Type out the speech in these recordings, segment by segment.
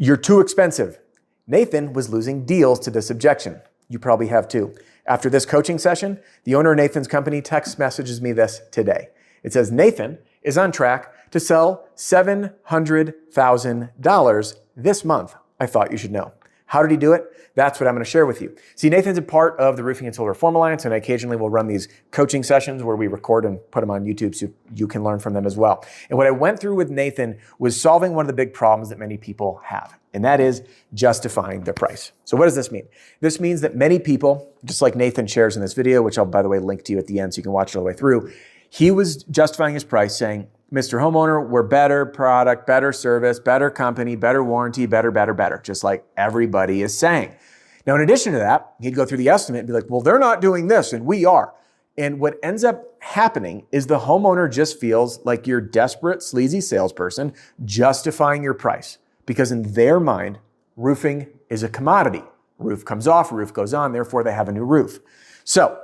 You're too expensive. Nathan was losing deals to this objection. You probably have too. After this coaching session, the owner of Nathan's company text messages me this today. It says, Nathan is on track to sell $700,000 this month. I thought you should know. How did he do it? That's what I'm going to share with you. See, Nathan's a part of the Roofing and Solar Reform Alliance, and I occasionally will run these coaching sessions where we record and put them on YouTube so you can learn from them as well. And what I went through with Nathan was solving one of the big problems that many people have, and that is justifying their price. So what does this mean? This means that many people, just like Nathan shares in this video, which I'll, by the way, link to you at the end so you can watch it all the way through, he was justifying his price saying, Mr. Homeowner, we're better product, better service, better company, better warranty, better, just like everybody is saying. Now, in addition to that, he'd go through the estimate and be like, well, they're not doing this and we are. And what ends up happening is the homeowner just feels like you're desperate, sleazy salesperson justifying your price because in their mind, roofing is a commodity. Roof comes off, roof goes on, therefore they have a new roof. So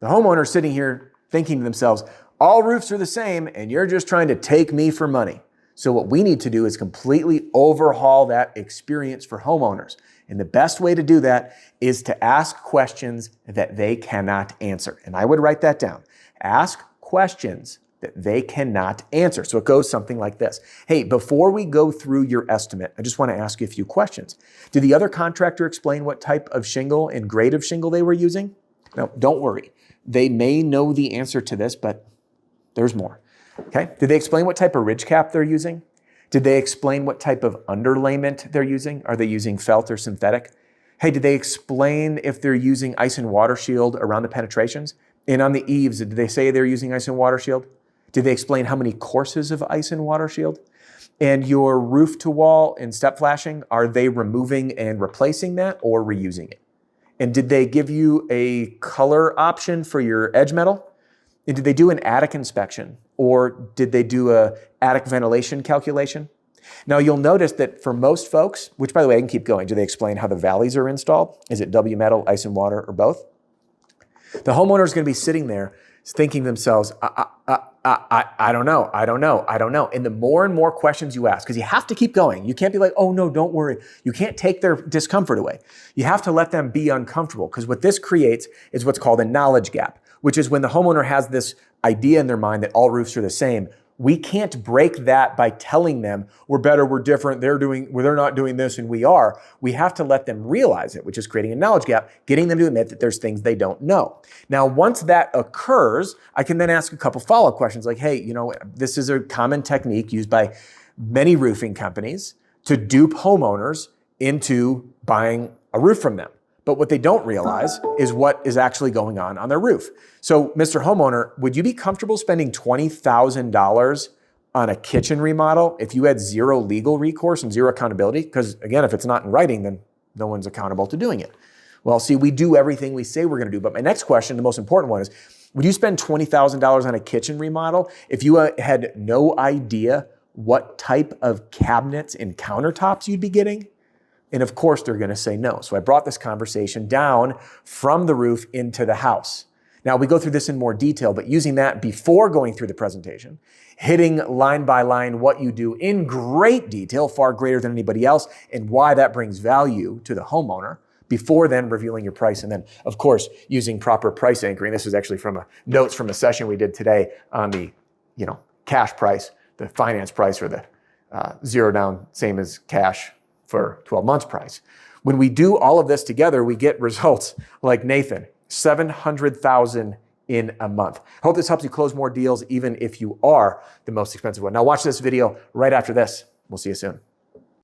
the homeowner is sitting here thinking to themselves, all roofs are the same and you're just trying to take me for money. So what we need to do is completely overhaul that experience for homeowners. And the best way to do that is to ask questions that they cannot answer. And I would write that down. Ask questions that they cannot answer. So it goes something like this. Hey, before we go through your estimate, I just want to ask you a few questions. Did the other contractor explain what type of shingle and grade of shingle they were using? No, don't worry. They may know the answer to this, but there's more. Okay. Did they explain what type of ridge cap they're using? Did they explain what type of underlayment they're using? Are they using felt or synthetic? Hey, did they explain if they're using ice and water shield around the penetrations? And on the eaves, did they say they're using ice and water shield? Did they explain how many courses of ice and water shield? And your roof to wall and step flashing, are they removing and replacing that or reusing it? And did they give you a color option for your edge metal? And did they do an attic inspection or did they do a attic ventilation calculation? Now you'll notice that for most folks, which by the way, I can keep going. Do they explain how the valleys are installed? Is it W metal, ice and water, or both? The homeowner is going to be sitting there thinking to themselves, I don't know. And the more and more questions you ask, because you have to keep going. You can't be like, oh no, don't worry. You can't take their discomfort away. You have to let them be uncomfortable because what this creates is what's called a knowledge gap, which is when the homeowner has this idea in their mind that all roofs are the same. We can't break that by telling them we're better, we're different, they're not doing this and we are. We have to let them realize it, which is creating a knowledge gap, getting them to admit that there's things they don't know. Now, once that occurs, I can then ask a couple follow-up questions like, hey, this is a common technique used by many roofing companies to dupe homeowners into buying a roof from them. But what they don't realize is what is actually going on their roof. So, Mr. Homeowner, would you be comfortable spending $20,000 on a kitchen remodel if you had zero legal recourse and zero accountability? Because again, if it's not in writing, then no one's accountable to doing it. Well, see, we do everything we say we're going to do. But my next question, the most important one is, would you spend $20,000 on a kitchen remodel if you had no idea what type of cabinets and countertops you'd be getting? And of course, they're going to say no. So I brought this conversation down from the roof into the house. Now, we go through this in more detail, but using that before going through the presentation, hitting line by line what you do in great detail, far greater than anybody else, and why that brings value to the homeowner, before then revealing your price. And then, of course, using proper price anchoring. This is actually from notes from a session we did today on the cash price, the finance price, or the zero down, same as cash for 12 months price. When we do all of this together, we get results like Nathan, $700,000 in a month. I hope this helps you close more deals, even if you are the most expensive one. Now watch this video right after this. We'll see you soon.